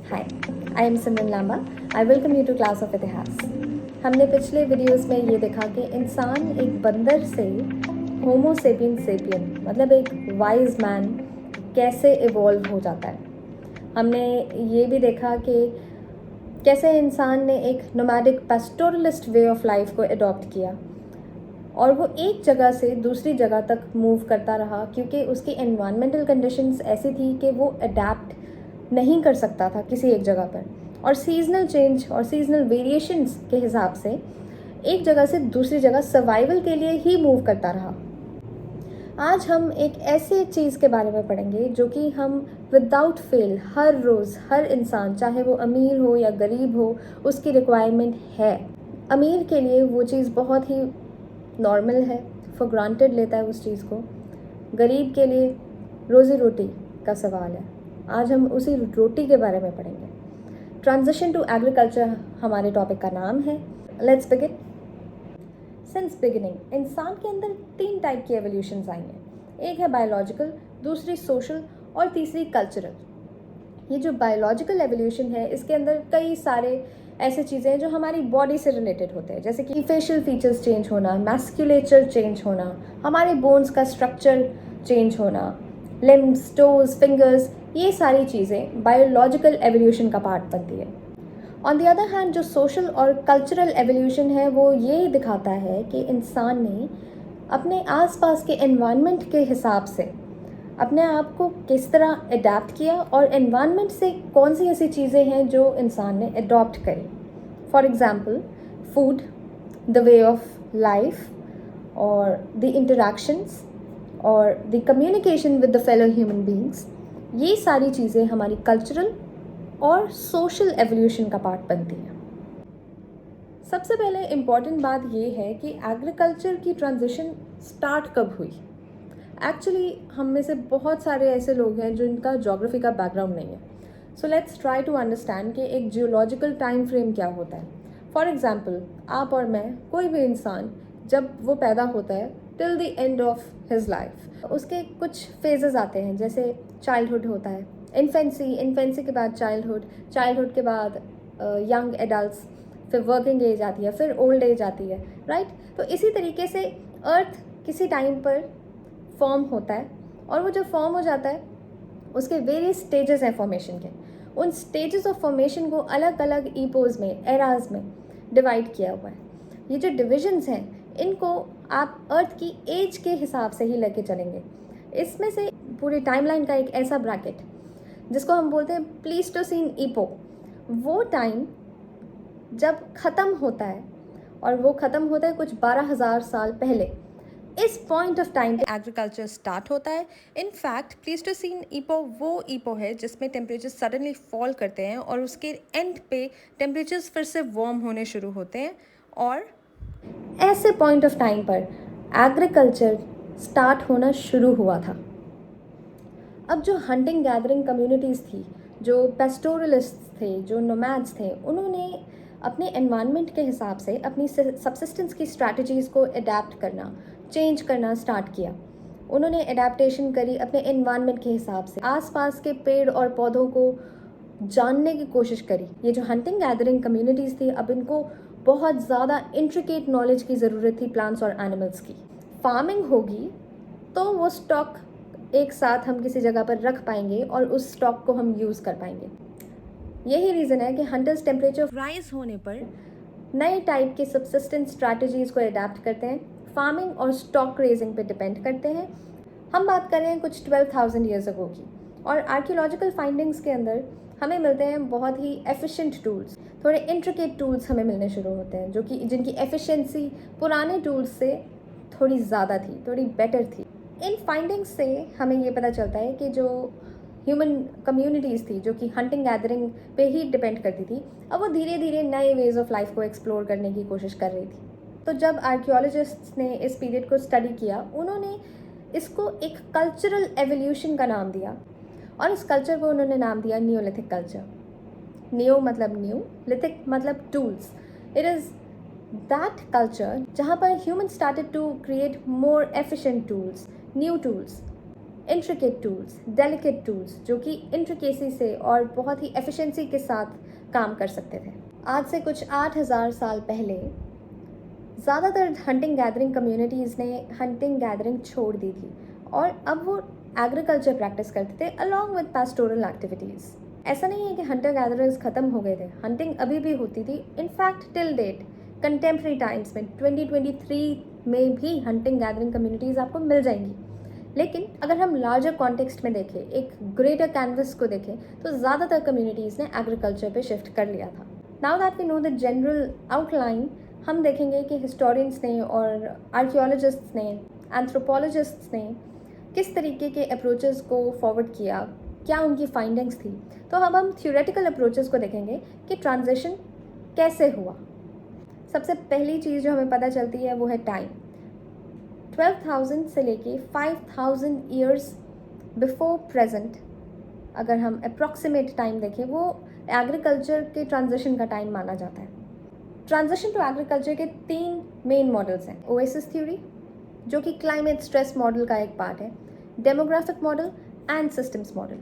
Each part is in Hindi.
Hi, I am Simran Lamba. I welcome you to class of इतिहास। हमने पिछले वीडियोस में ये देखा कि इंसान एक बंदर से होमो सेपियन सेपियन मतलब एक वाइज मैन कैसे इवॉल्व हो जाता है। हमने ये भी देखा कि कैसे इंसान ने एक nomadic pastoralist way of life को अडॉप्ट किया और वो एक जगह से दूसरी जगह तक मूव करता रहा क्योंकि उसकी एनवायरमेंटल कंडीशंस ऐसी थी कि वो अडेप्ट नहीं कर सकता था किसी एक जगह पर, और सीजनल चेंज और सीजनल वेरिएशंस के हिसाब से एक जगह से दूसरी जगह सर्वाइवल के लिए ही मूव करता रहा। आज हम एक ऐसे चीज़ के बारे में पढ़ेंगे जो कि हम विदाउट फेल हर रोज़ हर इंसान, चाहे वो अमीर हो या गरीब हो, उसकी रिक्वायरमेंट है। अमीर के लिए वो चीज़ बहुत ही नॉर्मल है, फॉर ग्रांटेड लेता है उस चीज़ को। गरीब के लिए रोज़ी रोटी का सवाल है। आज हम उसी रोटी के बारे में पढ़ेंगे। ट्रांजिशन टू एग्रीकल्चर हमारे टॉपिक का नाम है। Let's begin. सिंस बिगिनिंग इंसान के अंदर 3 टाइप की एवोल्यूशंस आई हैं। एक है बायोलॉजिकल, दूसरी सोशल और तीसरी कल्चरल। ये जो बायोलॉजिकल एवोल्यूशन है इसके अंदर कई सारे ऐसे चीज़ें हैं जो हमारी बॉडी से रिलेटेड होते हैं, जैसे कि फेशियल फीचर्स चेंज होना, मैस्कुलेचर चेंज होना, हमारे बोन्स का स्ट्रक्चर चेंज होना, लिम्स, टोज, फिंगर्स, ये सारी चीज़ें बायोलॉजिकल एवोल्यूशन का पार्ट बनती है। ऑन द अदर हैंड जो सोशल और कल्चरल एवोल्यूशन है वो ये दिखाता है कि इंसान ने अपने आसपास के एनवायरनमेंट के हिसाब से अपने आप को किस तरह अडेप्ट किया और एनवायरनमेंट से कौन सी ऐसी चीज़ें हैं जो इंसान ने अडॉप्ट करी। For example food, the way of life और द इंटरेक्शंस और the communication with the fellow human beings, ये सारी चीज़ें हमारी कल्चरल और सोशल एवोल्यूशन का पार्ट बनती हैं। सबसे पहले इम्पॉर्टेंट बात ये है कि एग्रीकल्चर की ट्रांजिशन स्टार्ट कब हुई। एक्चुअली हम में से बहुत सारे ऐसे लोग हैं जिनका ज्योग्राफी का बैकग्राउंड नहीं है। So let's try to understand कि एक जियोलॉजिकल टाइम फ्रेम क्या होता है। फॉर एग्जाम्पल आप और मैं, कोई भी इंसान जब वो पैदा होता है till the end of his life, उसके कुछ फेजेस आते हैं, जैसे चाइल्डहुड होता है, इन्फेंसी के बाद चाइल्डहुड के बाद यंग एडल्ट्स, फिर वर्किंग एज आती है, फिर ओल्ड एज आती है, राइट। तो इसी तरीके से अर्थ किसी टाइम पर फॉर्म होता है और वो जब फॉर्म हो जाता है उसके वेरियस स्टेजेस हैं फॉर्मेशन के। उन स्टेजेस ऑफ फॉर्मेशन को अलग अलग ईपोज में, एराज में डिवाइड किया हुआ है। ये जो डिविजन्स हैं इनको आप अर्थ की एज के हिसाब से ही लेके चलेंगे। इसमें से पूरी टाइमलाइन का एक ऐसा ब्रैकेट जिसको हम बोलते हैं प्लीस्टोसीन ईपो, वो टाइम जब ख़त्म होता है, और वो ख़त्म होता है कुछ 12,000 साल पहले। इस पॉइंट ऑफ टाइम पे एग्रीकल्चर स्टार्ट होता है। इनफैक्ट प्लीस्टोसीन ईपो वो ईपो है जिसमें टेम्परेचर सडनली फॉल करते हैं और उसके एंड पे टेम्परेचर्स फिर से वार्म होने शुरू होते हैं, और ऐसे पॉइंट ऑफ टाइम पर एग्रीकल्चर स्टार्ट होना शुरू हुआ था। अब जो हंटिंग गैदरिंग कम्युनिटीज़ थी, जो पेस्टोरलिस्ट्स थे, जो नोमैड्स थे, उन्होंने अपने एनवायरनमेंट के हिसाब से अपनी सबसिस्टेंस की स्ट्रैटेजीज़ को अडेप्ट करना, चेंज करना स्टार्ट किया। उन्होंने अडेप्टेशन करी अपने एनवायरनमेंट के हिसाब से, आसपास के पेड़ और पौधों को जानने की कोशिश करी। ये जो हंटिंग गैदरिंग कम्युनिटीज़ थी, अब इनको बहुत ज़्यादा इंट्रिकेट नॉलेज की ज़रूरत थी प्लांट्स और एनिमल्स की। फार्मिंग होगी तो वो स्टॉक एक साथ हम किसी जगह पर रख पाएंगे और उस स्टॉक को हम यूज़ कर पाएंगे। यही रीज़न है कि हंटर्स टेम्परेचर राइज होने पर नए टाइप के सबसिस्टेंस स्ट्रैटेजीज़ को अडेप्ट करते हैं, फार्मिंग और स्टॉक रेजिंग पे डिपेंड करते हैं। हम बात कर रहे हैं कुछ 12,000 ईयर्स अगो की, और आर्कियोलॉजिकल फाइंडिंग्स के अंदर हमें मिलते हैं बहुत ही एफिशिएंट टूल्स, थोड़े इंट्रिकेट टूल्स हमें मिलने शुरू होते हैं, जो कि जिनकी एफिशिएंसी पुराने टूल्स से थोड़ी ज़्यादा थी, थोड़ी बेटर थी। इन फाइंडिंग्स से हमें ये पता चलता है कि जो ह्यूमन कम्युनिटीज़ थी जो कि हंटिंग गैदरिंग पे ही डिपेंड करती थी, अब वो धीरे धीरे नए वेज ऑफ लाइफ को एक्सप्लोर करने की कोशिश कर रही थी। तो जब आर्कियोलॉजिस्ट्स ने इस पीरियड को स्टडी किया, उन्होंने इसको एक कल्चरल एवोल्यूशन का नाम दिया, और इस कल्चर को उन्होंने नाम दिया नियोलिथिक कल्चर। नियो मतलब न्यू, लिथिक मतलब tools. It is that culture जहाँ पर human started to create more efficient tools, new tools, intricate tools, delicate tools जो कि इंट्रिकेसी से और बहुत ही एफिशिएंसी के साथ काम कर सकते थे। आज से कुछ 8000 साल पहले ज़्यादातर हंटिंग गैदरिंग कम्युनिटीज़ ने हंटिंग गैदरिंग छोड़ दी थी और अब वो एग्रीकल्चर प्रैक्टिस करते थे अलॉन्ग विद पास्टोरल एक्टिविटीज़। ऐसा नहीं है कि हंटर गैदरर्स ख़त्म हो गए थे, हंटिंग अभी भी होती थी। In fact till date contemporary times में 2023 में भी हंटिंग गैदरिंग कम्युनिटीज़ आपको मिल जाएंगी। लेकिन अगर हम लार्जर कॉन्टेक्स्ट में देखें, एक ग्रेटर कैनवस को देखें, तो ज़्यादातर कम्युनिटीज़ ने एग्रीकल्चर पे शिफ्ट कर लिया था। Now that we know the general outline, हम देखेंगे कि हिस्टोरियंस ने और आर्कियोलॉजिस्ट्स ने, एंथ्रोपोलॉजिस्ट्स ने किस तरीके के अप्रोचेस को फॉरवर्ड किया, क्या उनकी फाइंडिंग्स थी। तो अब हम थ्योरेटिकल अप्रोचेस को देखेंगे कि ट्रांजिशन कैसे हुआ। सबसे पहली चीज़ जो हमें पता चलती है वो है टाइम। 12,000 से लेके 5,000 ईयर्स बिफोर प्रेजेंट, अगर हम अप्रॉक्सीमेट टाइम देखें, वो एग्रीकल्चर के ट्रांजिशन का टाइम माना जाता है। ट्रांजिशन टू एग्रीकल्चर के 3 मेन मॉडल्स हैं। ओएसिस थ्योरी जो कि क्लाइमेट स्ट्रेस मॉडल का एक पार्ट है, demographic model and systems model.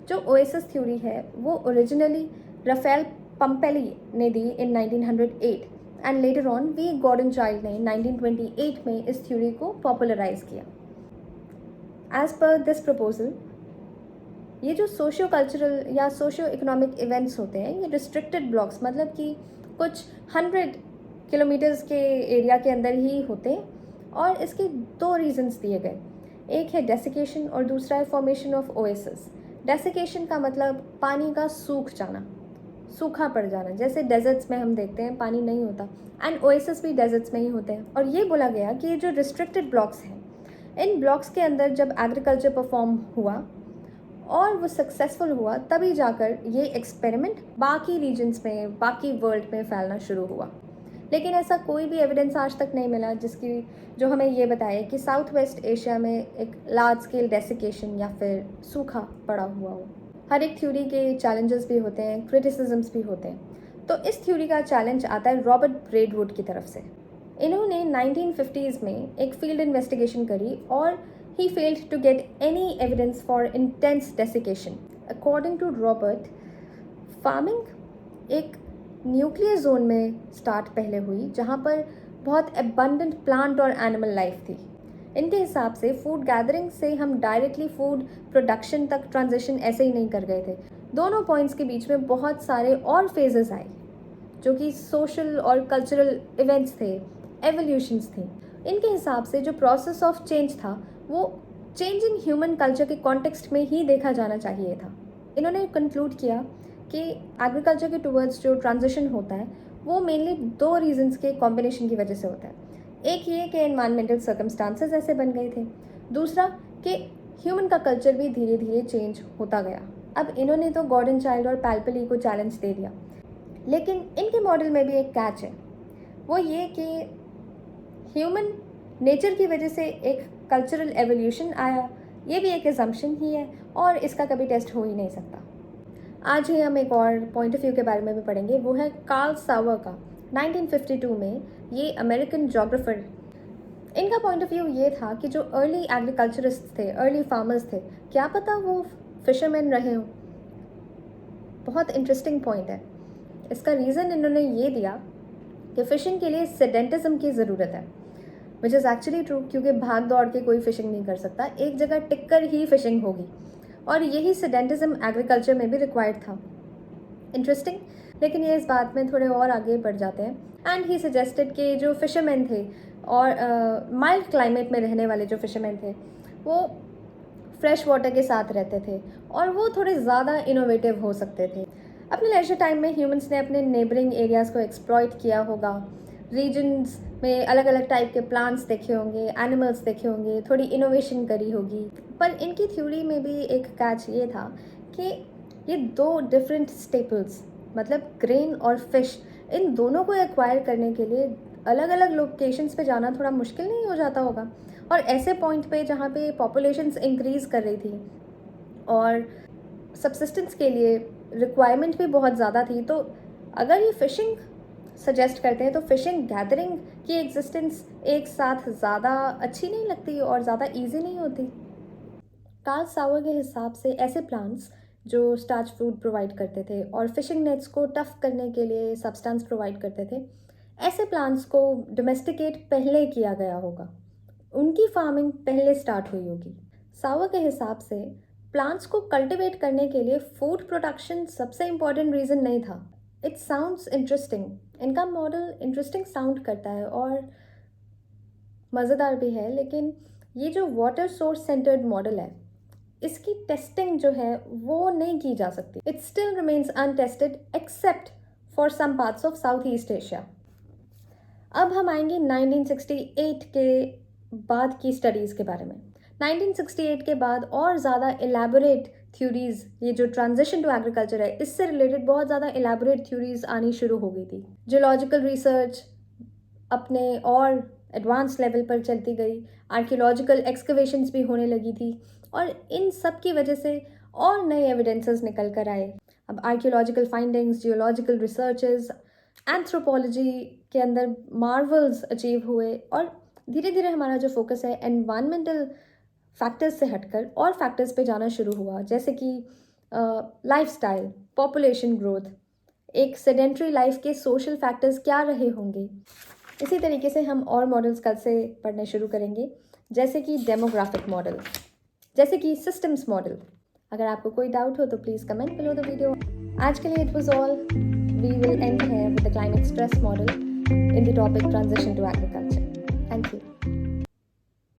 जो ओएसिस थ्योरी है वो ओरिजिनली राफेल पंपेली ने दी in 1908 and later on V Gordon Childe ने 1928 में इस थ्योरी को पॉपुलराइज किया। एज पर दिस प्रपोजल, ये जो सोशियो कल्चरल या सोशियो इकोनॉमिक इवेंट्स होते हैं, ये रिस्ट्रिक्टेड ब्लॉक्स, मतलब कि कुछ 100 किलोमीटर्स के एरिया के अंदर ही होते हैं। और इसके 2 रीजंस दिए गए, एक है डेसिकेशन और दूसरा है फॉर्मेशन ऑफ ओएसिस। डेसिकेशन का मतलब पानी का सूख जाना, सूखा पड़ जाना, जैसे डेजर्ट्स में हम देखते हैं पानी नहीं होता, एंड ओएसिस भी डेजर्ट्स में ही होते हैं। और ये बोला गया कि ये जो रिस्ट्रिक्टेड ब्लॉक्स हैं, इन ब्लॉक्स के अंदर जब एग्रीकल्चर परफॉर्म हुआ और वो सक्सेसफुल हुआ, तभी जाकर ये एक्सपेरिमेंट बाकी रीजन्स में, बाकी वर्ल्ड में फैलना शुरू हुआ। लेकिन ऐसा कोई भी एविडेंस आज तक नहीं मिला जो हमें ये बताए कि साउथ वेस्ट एशिया में एक लार्ज स्केल डेसिकेशन या फिर सूखा पड़ा हुआ हो। हर एक थ्योरी के चैलेंजेस भी होते हैं, क्रिटिसिज्म्स भी होते हैं। तो इस थ्योरी का चैलेंज आता है रॉबर्ट ब्रेडवुड की तरफ से। इन्होंने 1950s में एक फील्ड इन्वेस्टिगेशन करी और he failed to get any evidence for intense desiccation. According to Robert, farming एक न्यूक्लियर जोन में स्टार्ट पहले हुई जहाँ पर बहुत एबंडेंट प्लांट और एनिमल लाइफ थी। इनके हिसाब से फूड गैदरिंग से हम डायरेक्टली फूड प्रोडक्शन तक ट्रांजिशन ऐसे ही नहीं कर गए थे। दोनों पॉइंट्स के बीच में बहुत सारे और फेजेस आए जो कि सोशल और कल्चरल इवेंट्स थे, एवोल्यूशंस थी। इनके हिसाब से जो प्रोसेस ऑफ चेंज था वो चेंजिंग ह्यूमन कल्चर के कॉन्टेक्स्ट में ही देखा जाना चाहिए था। इन्होंने कंक्लूड किया कि एग्रीकल्चर के टुवर्ड्स जो ट्रांजिशन होता है वो मेनली 2 रीजंस के कॉम्बिनेशन की वजह से होता है। एक ये कि एनवायरमेंटल सर्कमस्टांसेस ऐसे बन गए थे, दूसरा कि ह्यूमन का कल्चर भी धीरे धीरे चेंज होता गया। अब इन्होंने तो गॉर्डन चाइल्ड और पैल्पली को चैलेंज दे दिया, लेकिन इनके मॉडल में भी एक कैच है, वो ये कि ह्यूमन नेचर की वजह से एक कल्चरल एवोल्यूशन आया। ये भी एक एजम्पशन ही है और इसका कभी टेस्ट हो ही नहीं सकता। आज ही हम एक और पॉइंट ऑफ व्यू के बारे में भी पढ़ेंगे, वो है कार्ल सावर का। 1952 में ये अमेरिकन जोग्राफर, इनका पॉइंट ऑफ व्यू ये था कि जो अर्ली एग्रीकल्चरिस्ट थे, अर्ली फार्मर्स थे, क्या पता वो फिशरमैन रहे हों। बहुत इंटरेस्टिंग पॉइंट है। इसका रीज़न इन्होंने ये दिया कि फ़िशिंग के लिए सेडेंटिज्म की ज़रूरत है, विच इज़ एक्चुअली ट्रू, क्योंकि भाग दौड़ के कोई फ़िशिंग नहीं कर सकता, एक जगह टिक कर ही फ़िशिंग होगी। और यही सेडेंटिज्म एग्रीकल्चर में भी रिक्वायर्ड था। इंटरेस्टिंग। लेकिन ये इस बात में थोड़े और आगे बढ़ जाते हैं। एंड ही सजेस्टेड कि जो फिशरमैन थे और माइल्ड क्लाइमेट में रहने वाले जो फिशरमैन थे वो फ्रेश वाटर के साथ रहते थे और वो थोड़े ज़्यादा इनोवेटिव हो सकते थे। अपने लेजर टाइम में ह्यूमंस ने अपने नेबरिंग एरियाज़ को एक्सप्लॉइट किया होगा, रीजन्स में अलग अलग टाइप के प्लांट्स देखे होंगे, एनिमल्स देखे होंगे, थोड़ी इनोवेशन करी होगी। पर इनकी थ्योरी में भी एक कैच ये था कि ये 2 डिफरेंट स्टेपल्स, मतलब ग्रेन और फिश, इन दोनों को एक्वायर करने के लिए अलग अलग लोकेशंस पे जाना थोड़ा मुश्किल नहीं हो जाता होगा। और ऐसे पॉइंट पे जहाँ पे पॉपुलेशंस इंक्रीज़ कर रही थी और सब्सिस्टेंस के लिए रिक्वायरमेंट भी बहुत ज़्यादा थी, तो अगर ये फ़िशिंग सजेस्ट करते हैं तो फ़िशिंग गैदरिंग की एग्जिस्टेंस एक साथ ज़्यादा अच्छी नहीं लगती और ज़्यादा ईजी नहीं होती। कार्ल सावर के हिसाब से ऐसे प्लांट्स जो स्टार्च फूड प्रोवाइड करते थे और फिशिंग नेट्स को टफ करने के लिए सब्सटेंस प्रोवाइड करते थे, ऐसे प्लांट्स को डोमेस्टिकेट पहले किया गया होगा, उनकी फार्मिंग पहले स्टार्ट हुई होगी। सावर के हिसाब से प्लांट्स को कल्टिवेट करने के लिए फूड प्रोडक्शन सबसे इम्पॉर्टेंट रीज़न नहीं था। इट साउंड्स इंटरेस्टिंग, इनका मॉडल इंटरेस्टिंग साउंड करता है और मज़ेदार भी है, लेकिन ये जो वाटर सोर्स सेंटर्ड मॉडल है, इसकी टेस्टिंग जो है वो नहीं की जा सकती। It still remains untested except for some parts of South East Asia. अब हम आएंगे 1968 के बाद की स्टडीज़ के बारे में। 1968 के बाद और ज़्यादा एलैबोरेट थ्योरीज़, ये जो ट्रांजिशन टू एग्रीकल्चर है इससे रिलेटेड बहुत ज़्यादा एलैबोरेट थ्योरीज़ आनी शुरू हो गई थी। जियोलॉजिकल रिसर्च अपने और एडवांस लेवल पर चलती गई, आर्कियोलॉजिकल एक्सकवेशंस भी होने लगी थी और इन सब की वजह से और नए एविडेंसेस निकल कर आए। अब archaeological findings, geological researches, anthropology के अंदर मार्वल्स अचीव हुए और धीरे धीरे हमारा जो फोकस है एनवायरमेंटल फैक्टर्स से हटकर और फैक्टर्स पे जाना शुरू हुआ, जैसे कि लाइफस्टाइल, पॉपुलेशन ग्रोथ, एक सेडेंट्री लाइफ के सोशल फैक्टर्स क्या रहे होंगे। इसी तरीके से हम और मॉडल्स कल से पढ़ने शुरू करेंगे, जैसे कि डेमोग्राफिक मॉडल, जैसे कि सिस्टम्स मॉडल। अगर आपको कोई डाउट हो तो please comment below the video. आज के लिए it was all. We will end here with the climate stress model in the topic transition to agriculture. Thank you.